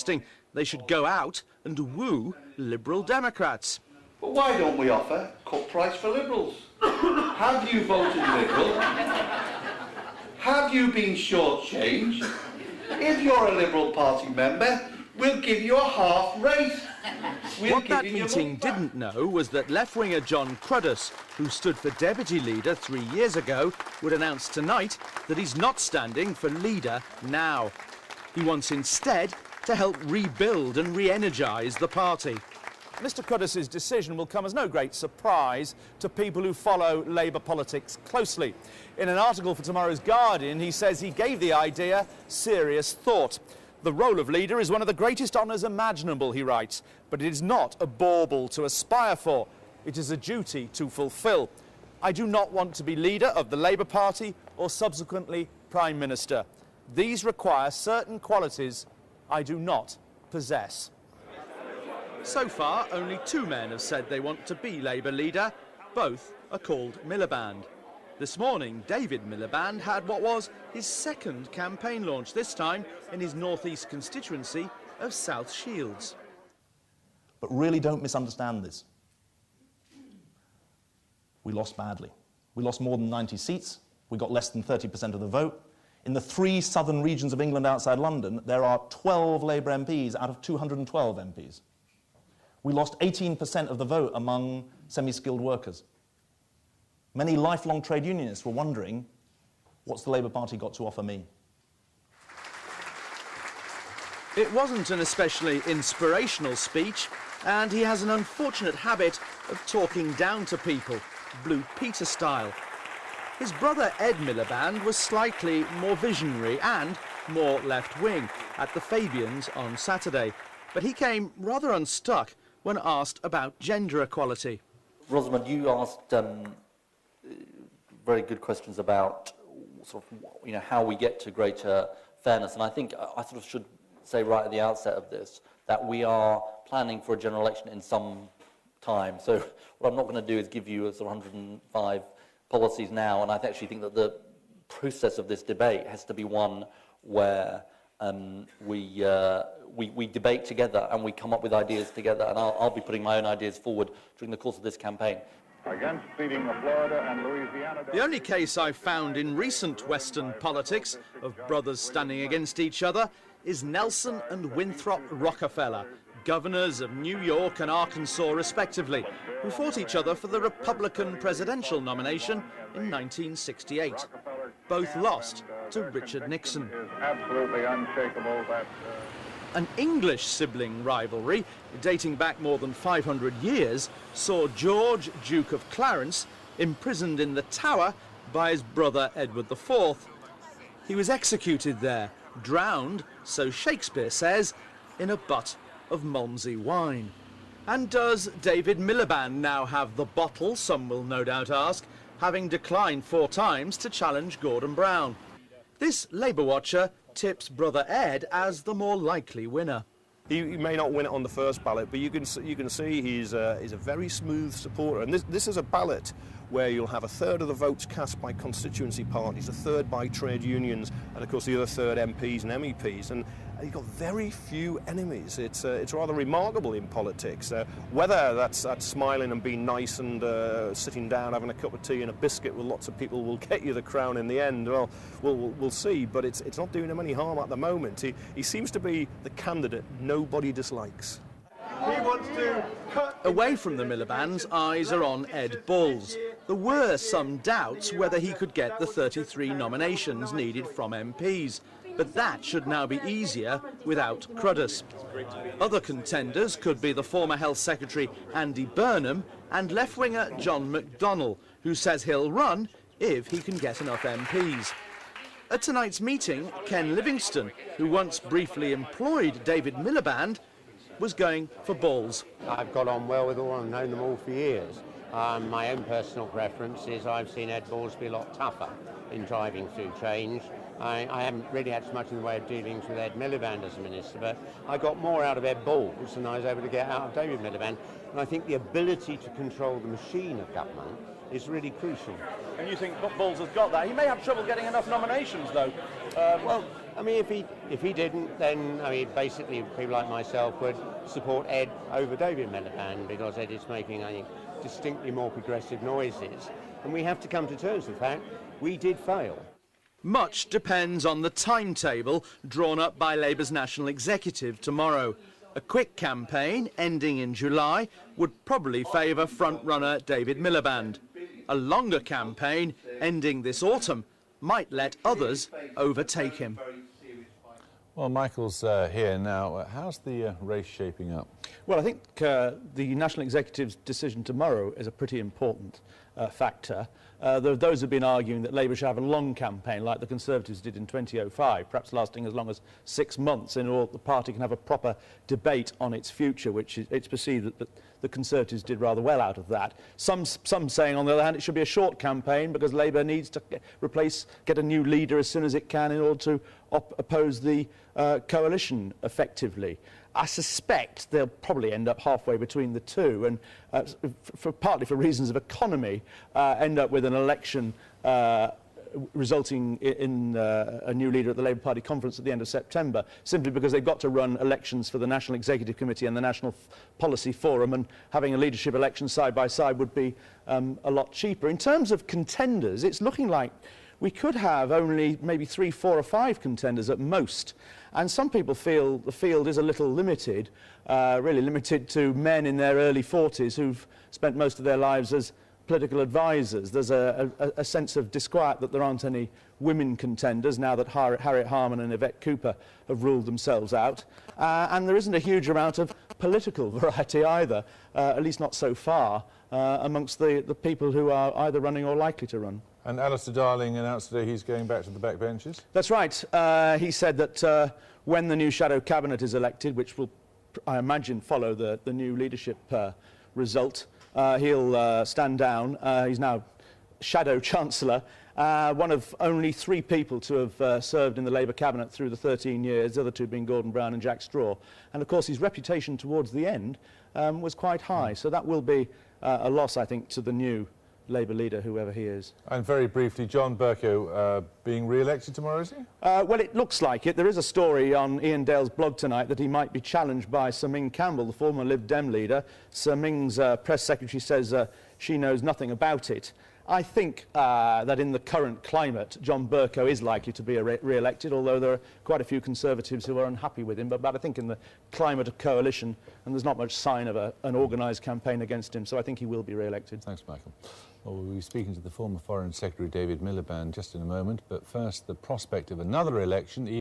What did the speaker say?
suggesting they should go out and woo Liberal Democrats. But why don't we offer cut price for Liberals? Have you voted Liberal? Have you been shortchanged? If you're a Liberal Party member, we'll give you a half rate. What that meeting didn't know was that left-winger John Cruddas, who stood for deputy leader 3 years ago, would announce tonight that he's not standing for leader now. He wants instead to help rebuild and re-energise the party. Mr Cruddas's decision will come as no great surprise to people who follow Labour politics closely. In an article for tomorrow's Guardian, he says he gave the idea serious thought. The role of leader is one of the greatest honours imaginable, he writes, but it is not a bauble to aspire for. It is a duty to fulfil. I do not want to be leader of the Labour Party or subsequently Prime Minister. These require certain qualities I do not possess. So far, only 2 men have said they want to be Labour leader. Both are called Miliband. This morning, David Miliband had what was his second campaign launch, this time in his north-east constituency of South Shields. But really don't misunderstand this. We lost badly. We lost more than 90 seats. We got less than 30% of the vote. In the 3 southern regions of England outside London, there are 12 Labour MPs out of 212 MPs. We lost 18% of the vote among semi-skilled workers. Many lifelong trade unionists were wondering, what's the Labour Party got to offer me? It wasn't an especially inspirational speech, and he has an unfortunate habit of talking down to people, Blue Peter style. His brother Ed Miliband was slightly more visionary and more left-wing at the Fabians on Saturday, but he came rather unstuck when asked about gender equality. Rosamond, you asked very good questions about sort of, how we get to greater fairness, and I think I sort of should say right at the outset of this that we are planning for a general election in some time. So what I'm not going to do is give you a sort of 105 policies now, and I actually think that the process of this debate has to be one where we debate together and we come up with ideas together, and I'll be putting my own ideas forward during the course of this campaign. Against ceding the Florida and Louisiana. The only case I've found in recent Western politics of brothers standing against each other is Nelson and Winthrop Rockefeller, governors of New York and Arkansas respectively, who fought each other for the Republican presidential nomination in 1968. Both lost to Richard Nixon. Absolutely unshakable. An English sibling rivalry dating back more than 500 years saw George, Duke of Clarence, imprisoned in the Tower by his brother Edward IV. He was executed there, drowned, so Shakespeare says, in a butt of Malmsey wine. And does David Miliband now have the bottle, some will no doubt ask, having declined 4 times to challenge Gordon Brown? This Labour watcher tips brother Ed as the more likely winner. He may not win it on the first ballot, but you can see he's a very smooth supporter. And this is a ballot where you'll have 1/3 of the votes cast by constituency parties, 1/3 by trade unions, and of course the other 1/3 MPs and MEPs. And you've got very few enemies. It's rather remarkable in politics. Whether that's smiling and being nice and sitting down having a cup of tea and a biscuit with lots of people will get you the crown in the end, well, we'll see. But it's not doing him any harm at the moment. He seems to be the candidate nobody dislikes. He wants to cut. Away from the Milibands, eyes are on Ed Balls. There were some doubts whether he could get the 33 nominations needed from MPs, but that should now be easier without Cruddas. Other contenders could be the former Health Secretary Andy Burnham and left-winger John McDonnell, who says he'll run if he can get enough MPs. At tonight's meeting, Ken Livingstone, who once briefly employed David Miliband, was going for Balls. I've got on well with all, I've known them all for years. My own personal preference is I've seen Ed Balls be a lot tougher in driving through change. I haven't really had so much in the way of dealings with Ed Miliband as a minister, but I got more out of Ed Balls than I was able to get out of David Miliband. And I think the ability to control the machine of government is really crucial. And you think Balls has got that? He may have trouble getting enough nominations, though. Well, I mean, if he didn't, then I mean, basically people like myself would support Ed over David Miliband, because Ed is making, I think, distinctly more progressive noises, and we have to come to terms with the fact we did fail. Much depends on the timetable drawn up by Labour's National Executive tomorrow. A quick campaign ending in July would probably favour front-runner David Miliband. A longer campaign ending this autumn might let others overtake him. Well, Michael's here now. How's the race shaping up? Well, I think the National Executive's decision tomorrow is a pretty important factor. There are those who have been arguing that Labour should have a long campaign like the Conservatives did in 2005, perhaps lasting as long as 6 months, in order that the party can have a proper debate on its future, which it's perceived that the Conservatives did rather well out of that. Some saying, on the other hand, it should be a short campaign because Labour needs to get a new leader as soon as it can in order to oppose the coalition effectively. I suspect they'll probably end up halfway between the two, and partly for reasons of economy, end up with an election resulting in a new leader at the Labour Party conference at the end of September, simply because they've got to run elections for the National Executive Committee and the National Policy Forum, and having a leadership election side by side would be a lot cheaper. In terms of contenders, it's looking like we could have only maybe 3, 4 or 5 contenders at most. And some people feel the field is a little limited, really limited to men in their early 40s who've spent most of their lives as political advisors. There's a sense of disquiet that there aren't any women contenders now that Harriet Harman and Yvette Cooper have ruled themselves out. And there isn't a huge amount of political variety either, at least not so far, amongst the people who are either running or likely to run. And Alistair Darling announced today he's going back to the backbenches. That's right. He said that when the new shadow cabinet is elected, which will, I imagine, follow the new leadership result, he'll stand down. He's now shadow chancellor, one of only 3 people to have served in the Labour cabinet through the 13 years, the other 2 being Gordon Brown and Jack Straw. And of course his reputation towards the end was quite high, so that will be a loss, I think, to the new Labour leader, whoever he is. And very briefly, John Bercow being re-elected tomorrow, is he? Well, it looks like it. There is a story on Ian Dale's blog tonight that he might be challenged by Sir Ming Campbell, the former Lib Dem leader. Sir Ming's press secretary says she knows nothing about it. I think that in the current climate, John Bercow is likely to be re-elected, although there are quite a few Conservatives who are unhappy with him. But I think in the climate of coalition, and there's not much sign of an organised campaign against him, so I think he will be re-elected. Thanks, Michael. Well, we'll be speaking to the former Foreign Secretary David Miliband just in a moment, but first, the prospect of another election.